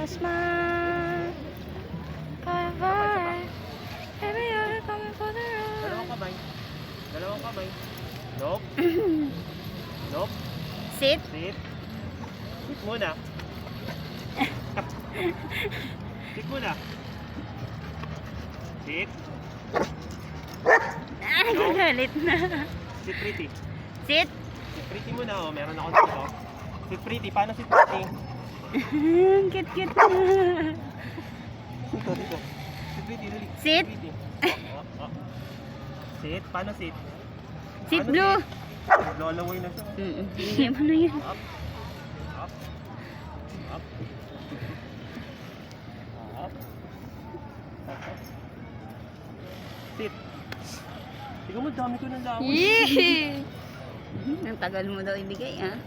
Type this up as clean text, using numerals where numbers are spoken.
cross my path. Baby, you're coming for the road. Dalawang kamay. Dalawang kamay. Nope. Nope. Sit. Sit. Sit muna. Sit muna. Sit. Ah, gagalit na. Sit pretty. Sit. Sit pretty muna. Oh, meron ako dito. Sit pretty. Paano sit pretty? Cute na. Dito, dito. Sit pretty, dali. Sit. Pretty. Oh. Sit. Paano sit? Sit Paano blue. sit? Lolaway na siya. Hindi mo na yun. Up. Up. Up. Up. Up. Sit. Tingnan mo, dami ko ng laway. Yee! Ang tagal mo daw ibigay, ha?